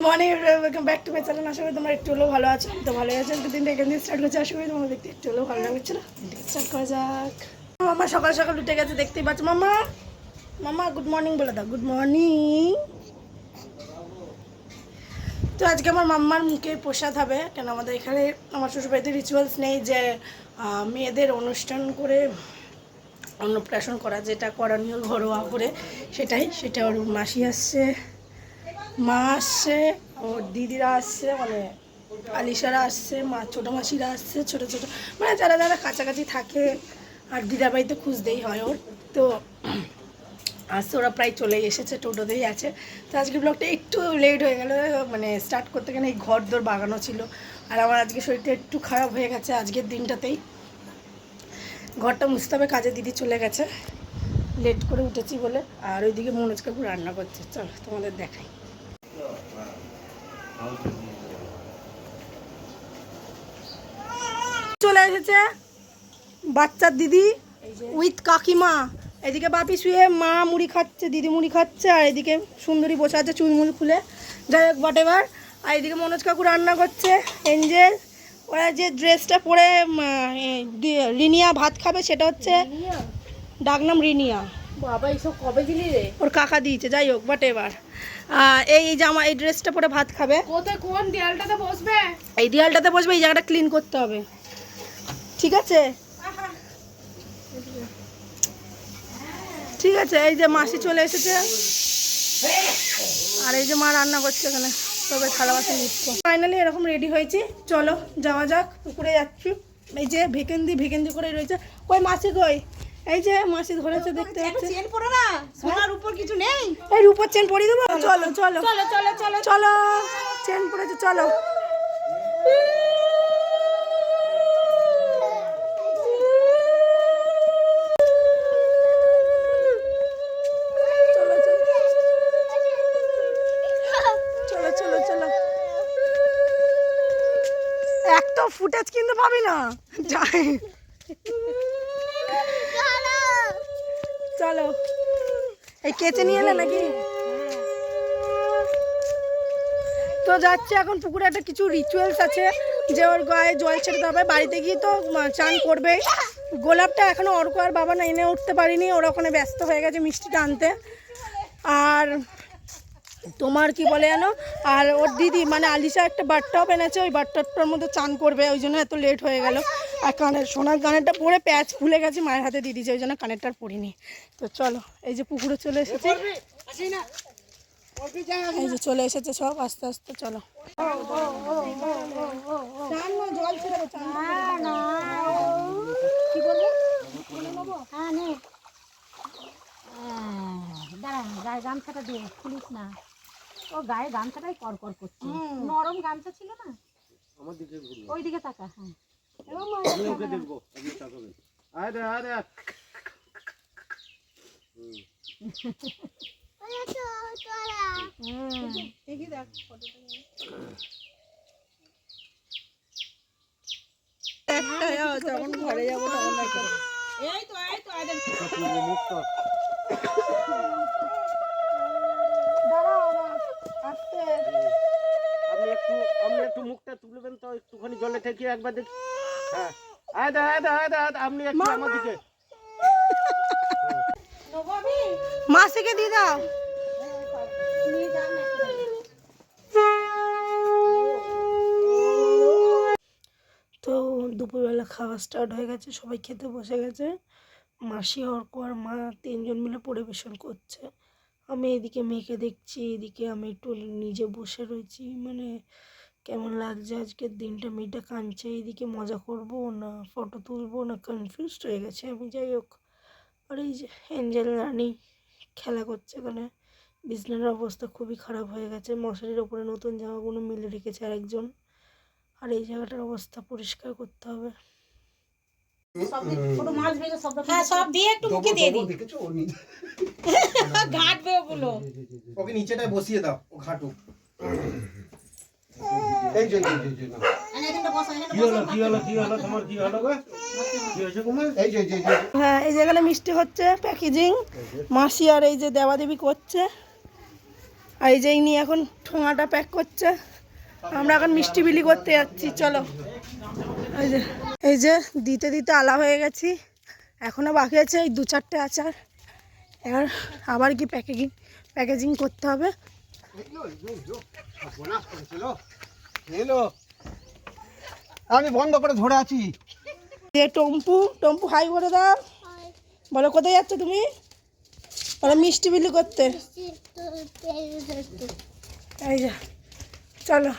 Morning welcome back to my channel. আশা করি তোমরা একটু হলেও ভালো আছো। তো ভালো আছে, দিনটা এখান থেকে স্টার্ট করছে। আশা করি তোমাদের দেখতে একটু হলেও ভালো লাগছিল। স্টার্ট করা যাক। মামা সকাল সকাল উঠে গেছে, দেখতেই পাচ্ছ। মামা মামা গুড মর্নিং বলে দাও। Good morning. তো আজকে আমার মাম্মার মুখে প্রসাদ হবে, কেন আমাদের এখানে আমার শ্বশুরবাড়িতে রিচুয়ালস নেই যে মেয়েদের অনুষ্ঠান করে অন্নপ্রাশন করা, যেটা করণীয় ঘরোয়া করে, সেটা ওর মাসি আসছে, মা আসছে, ওর দিদিরা আসছে, মানে আলিশারা আসছে, মা ছোটো মাসিরা আসছে, ছোটো ছোটো মানে যারা যারা কাছাকাছি থাকে। আর দিদার বাড়িতে খুঁজতেই হয় ওর। তো আসছে, ওরা প্রায় চলেই এসেছে, টোটোতেই আছে। তো আজকের ব্লগটা একটু লেট হয়ে গেল, মানে স্টার্ট করতে গেলে এই ঘর দোর বাগানো ছিল। আর আমার আজকে শরীরটা একটু খারাপ হয়ে গেছে আজকের দিনটাতেই। ঘরটা মুছতে হবে, কাজে দিদি চলে গেছে, লেট করে উঠেছি বলে। আর ওইদিকে মনোজ কাকু রান্না করছে, চল তোমাদের দেখাই। চলে এসেছে বাচ্চার দিদি উইথ কাকিমা। এদিকে বাপি শুয়ে, মা মুড়ি খাচ্ছে, দিদি মুড়ি খাচ্ছে, আর এদিকে সুন্দরী বসে আছে চুলমুল খুলে। যাই হোক বাট এবার। আর এদিকে মনোজ কাকু রান্না করছে, এঞ্জেল। ওরা যে ড্রেসটা পরে রিনিয়া ভাত খাবে, সেটা হচ্ছে ডাকনাম রিনিয়া। বাবা এইসব কবে দিলি রে? ওর কাকা দিয়েছে। যাই হোক বাট এবার এই জামা, এই ড্রেসটা পরে ভাত খাবে। কোথায়, কোন দেয়ালটাতে বসবে? এই দেয়ালটাতে বসবে, এই জায়গাটা ক্লিন করতে হবে, ঠিক আছে? ঠিক আছে। এই যে মাসি চলে এসেছে, আর এই যে মা রান্না করছে এখানে, তবে থালা বাসন নিচ্ছে। ফাইনালি এরকম রেডি হয়েছি, চলো যাওয়া যাক। পুকুরে যাচ্ছি। এই যে ভেকেন্দি করে রয়েছে। কই মাসি কই? এই যে মাসি ধরেছে, দেখতে পাচ্ছি। চেন পরে না, সোনার উপর কিছু নেই। এই রূপোর চেন পরিয়ে দেবো। চলো চলো চলো চলো চলো চলো, চেন পরেছে, চলো। একটা ফুটেজ কিন্তু পাবি না। যাই, চলো। এই কেচে নিয়ে এলে নাকি? তো যাচ্ছে এখন পুকুরে। একটা কিছু রিচুয়ালস আছে যে ওর গায়ে জল ছেড়ে দেবে। বাড়িতে গিয়ে তো চান করবে। গোলাপটা এখনো অর্ক আর বাবা না এনে উঠতে পারিনি, ওরা ওখানে ব্যস্ত হয়ে গেছে মিষ্টিটা আনতে। আর তোমার কি বলে জানো, আর ওর দিদি মানে আলিশা একটা বাটটাও এনেছে, ওই বাটটার মধ্যে চান করবে, ওই জন্য এত লেট হয়ে গেল। আর সোনার কানেরটা পরে প্যাচ খুলে গেছে, মায়ের হাতে দিয়ে দিয়েছে, ওই জন্য কানেরটা পরিনি। তো চলো, এই যে পুকুরে চলে এসেছে, এই যে চলে এসেছে সব আস্তে আস্তে। চলো জল ছেড়ে কি বলবো, দাঁড়া, গায়ে গামছাটা দিয়ে খুলিস না। ও গায়ে গামছাটাই করকর করছে। নরম গামছা ছিল না, ওই দিকে তাকা। হ্যাঁ, ওকে দেখবো, আপনি তাকাবেন। আরে আরে যখন ঘরে যাবো তখন এই তো মুক্ত। আপনি একটু মুখটা তুলবেন তো, একটুখানি জলে থেকে একবার দেখি। হ্যাঁ, আপনি একটু আমার দিকে। মাসিকে দিয়ে দাও। তো দুপুরবেলা খাওয়া স্টার্ট হয়ে গেছে, সবাই খেতে বসে গেছে। মাসি, অর্ক আর মা তিনজন মিলে পরিবেশন করছে। আমি এদিকে মেয়েকে দেখছি, এদিকে আমি একটু নিজে বসে রয়েছি। মানে কেমন লাগছে আজকের দিনটা। মেয়েটা কাঁদছে, এদিকে মজা করব না ফটো তুলবো না, কনফিউজড হয়ে গেছে আমি। যাই হোক, আর এই যে এঞ্জেল রানী খেলা করছে এখানে। বিছানার অবস্থা খুবই খারাপ হয়ে গেছে, মশারির ওপরে নতুন জামাগুলো মেলে রেখেছে আরেকজন। আর এই জায়গাটার অবস্থা পরিষ্কার করতে হবে। সব দিয়ে একটু মুখে দিয়ে দিই। ঘাটবে ওগুলো। ওকে নিচেটায় বসিয়ে দাও, ও ঘাটুক। এই যে না। কি হলো তোমার, কি হলো গো? কি হয়েছে তোমার? এই যে হ্যাঁ, এই জায়গাটা মিষ্টি হচ্ছে, প্যাকেজিং মাসি আর এই যে দেবাদেবী করছে। আর এই যে ইনি এখন ঠোঙাটা প্যাক করছে, আমরা এখন মিষ্টি বিলি করতে যাচ্ছি। চলো, এই যে দিতে দিতে আলা হয়ে গেছি, এখনও বাকি আছে এই 2-4টে আচার। এবার আবার কি প্যাকেজিং করতে হবে। আমি বন্ধ করে ধরে আছি। যে টম্পু হাই বলে দাও, বলো কোথায় যাচ্ছ তুমি? বলো মিষ্টি বিলি করতে। এই যে চলো,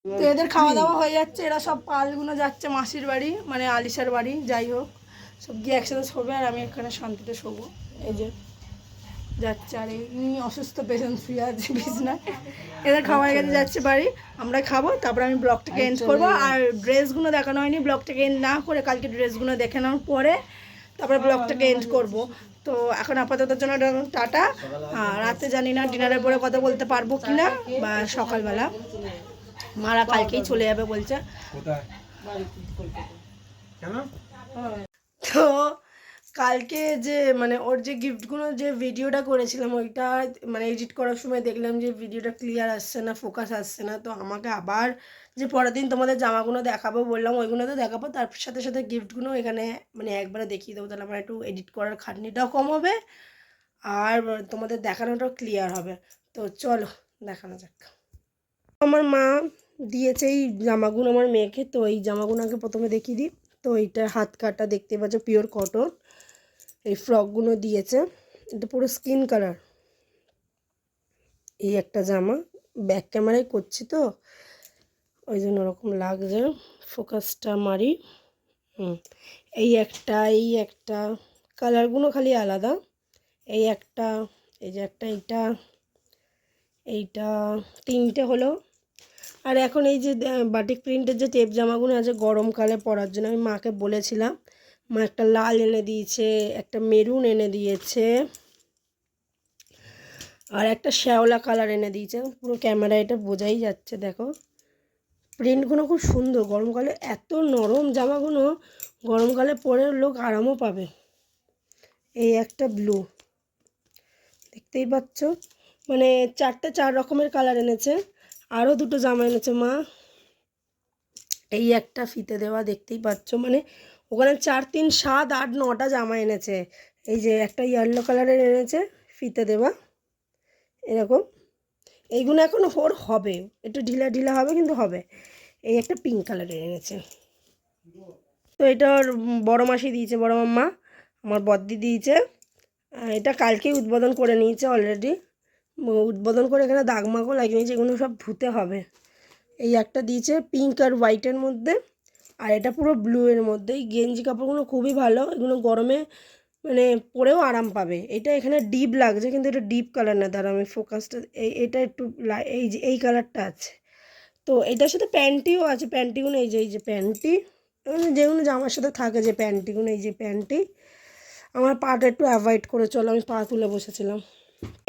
তো এদের খাওয়া দাওয়া হয়ে যাচ্ছে, এরা সব পালগুলো যাচ্ছে মাসির বাড়ি, মানে আলিশার বাড়ি, যাই হোক সব গিয়ে একসাথে শোবে আর আমি এখানে শান্তিতে শোবো। এই যে যাচ্ছে, আর এই অসুস্থ পেশেন্ট শুয়ে আছে বিছনায়। এদের খাওয়া হয়ে গেছে, যাচ্ছে বাড়ি, আমরা খাবো, তারপরে আমি ব্লগটাকে এন্ড করবো। আর ড্রেসগুলো দেখানো হয়নি, ব্লগটাকে এন্ড না করে কালকে ড্রেসগুলো দেখে নেওয়ার পরে তারপরে ব্লগটাকে এন্ড করব। তো এখন আপাতত জন্য টাটা। আর রাতে জানি না ডিনারের পরে কথা বলতে পারবো কিনা, বা সকালবেলা। মারা কালকেই চলে যাবে বলছে। তো কালকে যে মানে ওর যে গিফটগুলো যে ভিডিওটা করেছিলাম, ওইটা মানে এডিট করার সময় দেখলাম যে ভিডিওটা ক্লিয়ার আসছে না, ফোকাস আসছে না। তো আমাকে আবার যে পরের দিন তোমাদের জামাগুলো দেখাবো বললাম, ওইগুলো তো দেখাবো, তার সাথে সাথে গিফটগুলো এখানে মানে একবারে দেখিয়ে দেবো। তাহলে আমার একটু এডিট করার খাটনিটাও কম হবে আর তোমাদের দেখানোটাও ক্লিয়ার হবে। তো চলো দেখানো যাক। আমার মা দিয়েছে এই জামাগুলো আমার মেয়েকে, তো এই জামাগুলোকে প্রথমে দেখিয়ে দিই। তো এইটা হাত কাটা, দেখতে পাচ্ছ পিওর কটন। এই ফ্রকগুলো দিয়েছে, এটা পুরো স্কিন কালার। এই একটা জামা, ব্যাক ক্যামেরায় করছি তো ওই জন্য ওরকম লাগছে, ফোকাসটা মারি। এই একটা কালারগুলো খালি আলাদা। এই একটা, এই যে একটা, এইটা 3টে হলো। আর এখন এই যে বাটিক প্রিন্টের যে টেপ জামাগুলো আছে গরমকালে পরার জন্য, আমি মাকে বলেছিলাম, মা একটা লাল এনে দিয়েছে, একটা মেরুন এনে দিয়েছে, আর একটা শ্যাওলা কালার এনে দিয়েছে। পুরো ক্যামেরায় এটা বোঝাই যাচ্ছে, দেখো প্রিন্টগুলো খুব সুন্দর। গরমকালে এত নরম জামাগুলো, গরমকালে পরে লোক আরামও পাবে। এই একটা ব্লু, দেখতেই পাচ্ছ, মানে 4 রকমের কালার এনেছে। আরও 2টো জামা এনেছে মা। এই একটা ফিতে দেওয়া, দেখতেই পাচ্ছ, মানে ওখানে 4, 3, 7, 8, 9টা জামা এনেছে। এই যে একটা ইয়েলো কালারের এনেছে ফিতে দেওয়া, এরকম। এইগুলো এখন ওর হবে, একটু ঢিলা ঢিলা হবে কিন্তু হবে। এই একটা পিঙ্ক কালারের এনেছে। তো এটা ওর বড়ো মাসি দিয়েছে, বড়ো মাম্মা, আমার বদ্দি দিয়েছে। এটা কালকেই উদ্বোধন করে নিয়েছে অলরেডি, উদ্বোধন করে এখানে দাগমাগও লাগিয়ে নিয়েছে, এগুলো সব ধুতে হবে। এই একটা দিয়েছে পিঙ্ক আর হোয়াইটের মধ্যে, আর এটা পুরো ব্লু এর মধ্যে। এই গেঞ্জি কাপড়গুলো খুবই ভালো, এগুলো গরমে মানে পরেও আরাম পাবে। এটা এখানে ডিপ লাগছে কিন্তু এটা ডিপ কালার না, দাঁড়া আমি ফোকাসটা, এটা একটু এই যে এই কালারটা আছে। তো এটার সাথে প্যান্টিও আছে, প্যান্টিগুলো এই যে প্যান্টি, যেগুলো জামার সাথে থাকে যে প্যান্টিগুলো, এই যে প্যান্টি। আমার পাটা একটু অ্যাভয়েড করে চলো, আমি পা তুলে বসেছিলাম।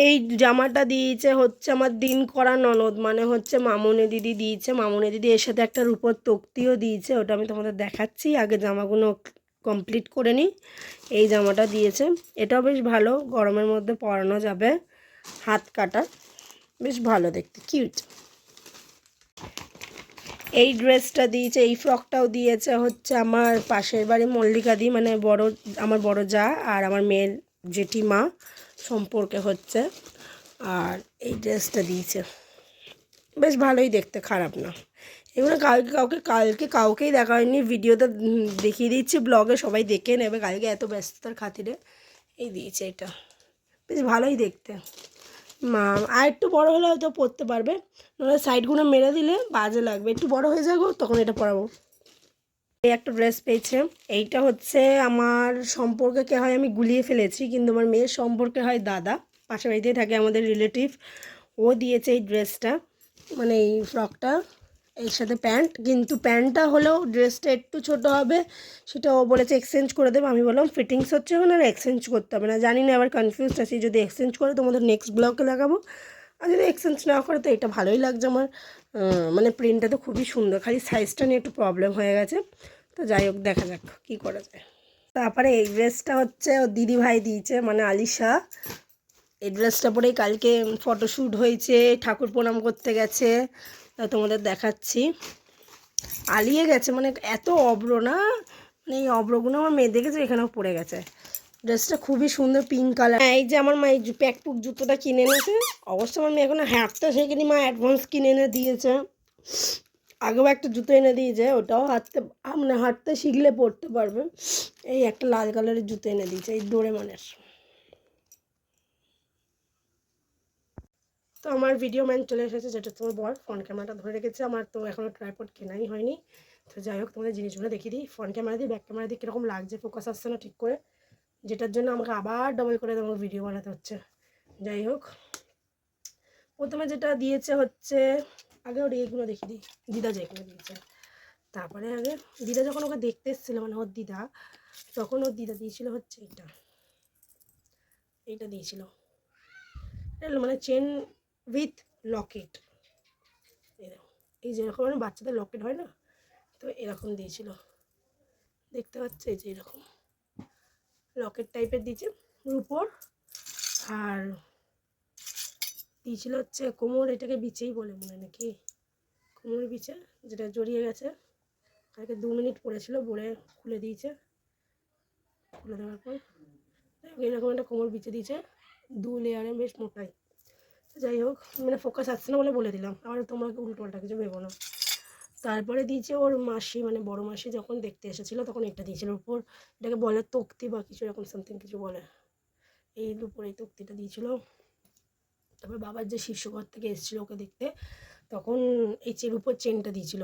এই জামাটা দিয়েছে হচ্ছে আমার দিন করা ননদ, মানে হচ্ছে মামুনি দিদি দিয়েছে। মামুনি দিদি এর সাথে একটা রূপোর তক্তিও দিয়েছে, ওটা আমি তোমাদের দেখাচ্ছি, আগে জামাগুলো কমপ্লিট করে নিই। এই জামাটা দিয়েছে, এটাও বেশ ভালো, গরমের মধ্যে পরানো যাবে, হাত কাটা, বেশ ভালো দেখতে, কিউট। এই ড্রেসটা দিয়েছে, এই ফ্রকটাও দিয়েছে হচ্ছে আমার পাশের বাড়ি মল্লিকা দি, মানে আমার বড় যা আর আমার মেয়ের জেঠিমা সম্পর্কে হচ্ছে। আর এই ড্রেসটা দিয়েছে, বেশ ভালোই দেখতে, খারাপ না। এগুলো কালকে কাউকেই দেখা হয়নি, ভিডিওতে দেখিয়ে দিচ্ছি, ব্লগে সবাই দেখে নেবে, কালকে এত ব্যস্ততার খাতিরে এই দিয়েছে। এটা বেশ ভালোই দেখতে। মা আর একটু বড় হলে হয়তো পরতে পারবে, নাহলে সাইডগুলো মেরে দিলে বাজে লাগবে, একটু বড় হয়ে যাবো তখন এটা পরাবো। এই একটা ড্রেস পেয়েছে, এইটা হচ্ছে আমার সম্পর্কে কে হয় আমি গুলিয়ে ফেলেছি, কিন্তু আমার মেয়ের সম্পর্কে হয় দাদা, পাশের বাড়িতেই থাকে আমাদের রিলেটিভ। ও দিয়েছে এই ড্রেসটা, মানে এই ফ্রকটা, এর সাথে প্যান্ট, কিন্তু প্যান্টটা হলেও ড্রেসটা একটু ছোট হবে, সেটা ও বলেছে এক্সচেঞ্জ করে দেবো। আমি বললাম ফিটিংস হচ্ছে না, আর এক্সচেঞ্জ করতে হবে না, জানি না, আবার কনফিউজড আছি, যদি এক্সচেঞ্জ করে তোমাদের নেক্সট ব্লগে লাগাবো, আর যদি এক্সচেঞ্জ না করে তো এটা ভালোই লাগছে আমার, মানে প্রিন্টটা তো খুবই সুন্দর, খালি সাইজটা নিয়ে একটু প্রবলেম হয়ে গেছে। তো যাই হোক, দেখা যাক কী করা যায়। তারপরে এই ড্রেসটা হচ্ছে ও দিদি ভাই দিয়েছে, মানে আলিশা, এই ড্রেসটা পরেই কালকে ফটোশ্যুট হয়েছে, ঠাকুর প্রণাম করতে গেছে, তা তোমাদের দেখাচ্ছি। আলিয়ে গেছে, মানে এত অব্র না, মানে এই অব্রগুলো আমার মেয়ে দেখেছে, এখানেও পড়ে গেছে। ড্রেসটা খুবই সুন্দর, পিঙ্ক কালার। এই যে আমার মা এই প্যাকপুক জুতোটা কিনে এনেছে, অবশ্য আমার মেয়ে এখনো হাঁটতে শেখেনি, মা অ্যাডভান্স কিনে এনে দিয়েছে। আগেও একটা জুতো এনে দিয়েছে, ওটাও মানে হাঁটতে শিখলে পরতে পারবে। এই একটা লাল কালারের জুতো এনে দিয়েছে, এই ডোরেমনের। তো আমার ভিডিও ম্যান চলে এসেছে, যেটা তোমার বর ফ্রন্ট ক্যামেরাটা ধরে রেখেছে। আমার তো এখনও ট্রাইপড কেনাই হয়নি। তো যাই হোক, তোমাদের জিনিসগুলো দেখিয়ে দিই। ফ্রন্ট ক্যামেরা দিয়ে ব্যাক ক্যামেরা দিয়ে কীরকম লাগছে, ফোকাস আসছে না ঠিক করে, যেটার জন্য আমাকে আবার ডবল করে তোমাকে ভিডিও বানাতে হচ্ছে। যাই হোক, প্রথমে যেটা দিয়েছে হচ্ছে, আগে ওর এইগুলো দেখিয়ে দিই, দিদা যেগুলো দিয়েছে। তারপরে আগে দিদা যখন ওকে দেখতে এসেছিলো, মানে ওর দিদা, তখন ওর দিদা দিয়েছিল হচ্ছে এইটা দিয়েছিল, মানে চেন উইথ লকেট। এই যেরকম মানে বাচ্চাদের লকেট হয় না, তো এরকম দিয়েছিল, দেখতে পাচ্ছে, এই যে এরকম লকেট টাইপের দিয়েছে রুপোর। আর দিয়েছিল হচ্ছে কোমর, এটাকে বিচেই বলে মনে নাকি, কোমর বিচে, যেটা জড়িয়ে গেছে। কালকে 2 মিনিট পড়েছিল, পরে খুলে দিয়েছে। খুলে দেওয়ার পর এরকম একটা কোমর বিচে দিয়েছে, 2 লেয়ারে, বেশ মোটাই। যাই হোক, মানে ফোকাস আসছে না বলে দিলাম, আবার তোমাকে উল্টোপাল্টা কিছু ভেবো না। তারপরে দিয়েছে ওর মাসি, মানে বড় মাসি যখন দেখতে এসেছিলো, তখন এটা দিয়েছিল উপর, এটাকে বলে তক্তি বা কিছু এরকম সামথিং কিছু বলে, এই উপর এই তক্তিটা দিয়েছিল। তারপর বাবার যে শীর্ষঘর থেকে এসেছিলো ওকে দেখতে, তখন এই উপর চেনটা দিয়েছিল।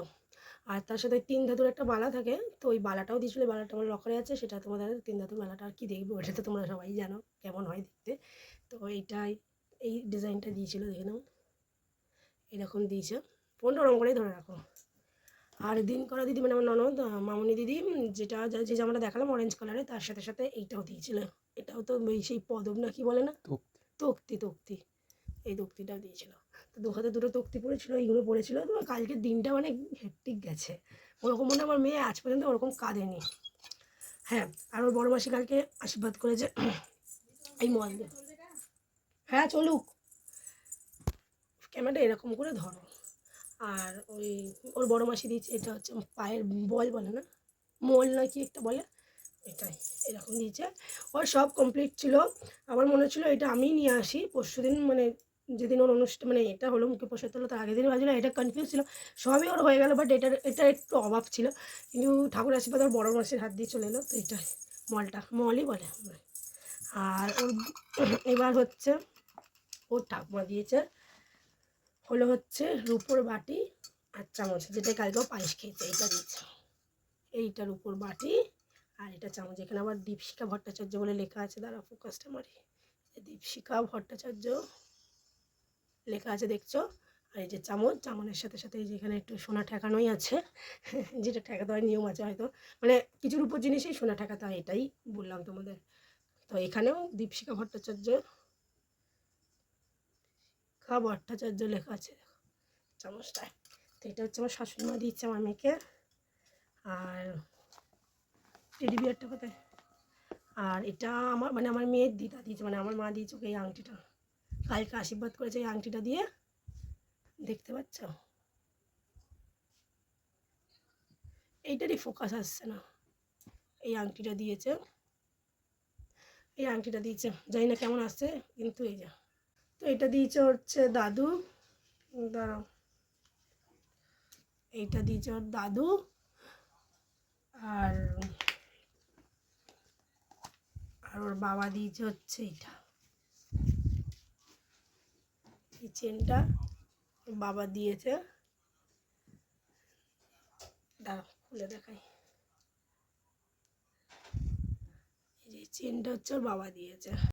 আর তার সাথে 3 ধাতুর একটা বালা থাকে, তো ওই বালাটাও দিয়েছিলো। বালাটা আমার লকারে আছে, সেটা তোমাদের 3 ধাতুর বালাটা আর কি দেখবে, ওটা তো তোমরা সবাই জানো কেমন হয় দেখতে। তো এইটাই, এই ডিজাইনটা দিয়েছিলো, দেখে নাও, এরকম দিয়েছে। ফোনটা ওরকম করেই ধরে রাখো। আর দিন করা দিদি, মানে আমার ননদ মামনি দিদি, যেটা যে জামাটা দেখালাম অরেঞ্জ কালারে, তার সাথে সাথে এইটাও দিয়েছিল। এটাও তো সেই পদম না কি বলে না, তক্তি, এই তক্তিটাও দিয়েছিল। তো 2 হাতে 2টো তক্তি পড়েছিল, এইগুলো পড়েছিল। তো কালকের দিনটা মানে হেক্টিক গেছে, ওরকম মনে আমার মেয়ে আজ পর্যন্ত ওরকম কাঁদেনি। হ্যাঁ, আর ওর বড় মাসি কালকে আশীর্বাদ করেছে এই মল দিয়ে। হ্যাঁ চলুক, ক্যামেরাটা এরকম করে ধরো। আর ওই ওর বড় মাসি দিয়েছে, এটা হচ্ছে পায়ের বল বলে না, মোল না কি একটা বলে, এটাই এরকম দিয়েছে। ওর সব কমপ্লিট ছিল। আমার মনে হচ্ছিলো এটা আমিই নিয়ে আসি পরশু দিন, মানে যেদিন ওর অনুষ্ঠান, মানে এটা হলো মুখে প্রসাদ হলো, তার আগের দিনই ভাবছিলাম, এটা কনফিউজ ছিল। সবই ওর হয়ে গেল, বাট এটা একটু অভাব ছিল। কিন্তু ঠাকুর আশীর্বাদ ওর বড় মাসির হাত দিয়ে চলে এলো, তো এটাই মলই বলে। আর ওর এবার হচ্ছে ওর ঠাকুমা দিয়েছে হলো হচ্ছে রুপোর বাটি আর চামচ, যেটা কালকেও পায়েস খেয়েছে, এইটা দিয়েছে। এইটার উপর বাটি আর এটা চামচ। এখানে আবার দীপশিখা ভট্টাচার্য বলে লেখা আছে, দ্বারা ফোকাসটা মারি, দীপশিখা ভট্টাচার্য লেখা আছে, দেখছো। আর এই যে চামচের সাথে সাথে এই যে এখানে একটু সোনা ঠেকানোই আছে, যেটা ঠেকাতে হয় নিয়ম আছে হয়তো, মানে কিছুর উপর জিনিসেই সোনা ঠেকাতে হয়, এটাই বললাম তোমাদের। তো এখানেও দীপশিখা ভট্টাচার্য লেখা আছে চামচটায়। তো এটা হচ্ছে আমার শাশুড়ি মা দিচ্ছে আমার মেয়েকে। আর টেডি বিয়ারটা কোথায়? আর এটা আমার, মানে আমার মেয়ের দিদা দিয়েছে, মানে আমার মা দিয়েছে ওকে এই আংটিটা, কালকে আশীর্বাদ করেছে এই আংটিটা দিয়ে, দেখতে পাচ্ছ। এইটারই ফোকাস আসছে না। এই আংটিটা দিয়েছে, জানি না কেমন আসছে, কিন্তু এই যা। তো এটা দিয়েছে হচ্ছে দাদু, দাঁড়াও, এইটা দিয়েছে ওর দাদু। আর ওর বাবা দিয়েছে হচ্ছে এইটা, এই চেনটা বাবা দিয়েছে। দাঁড়াও খুলে দেখাই, এই যে চেনটা হচ্ছে ওর বাবা দিয়েছে।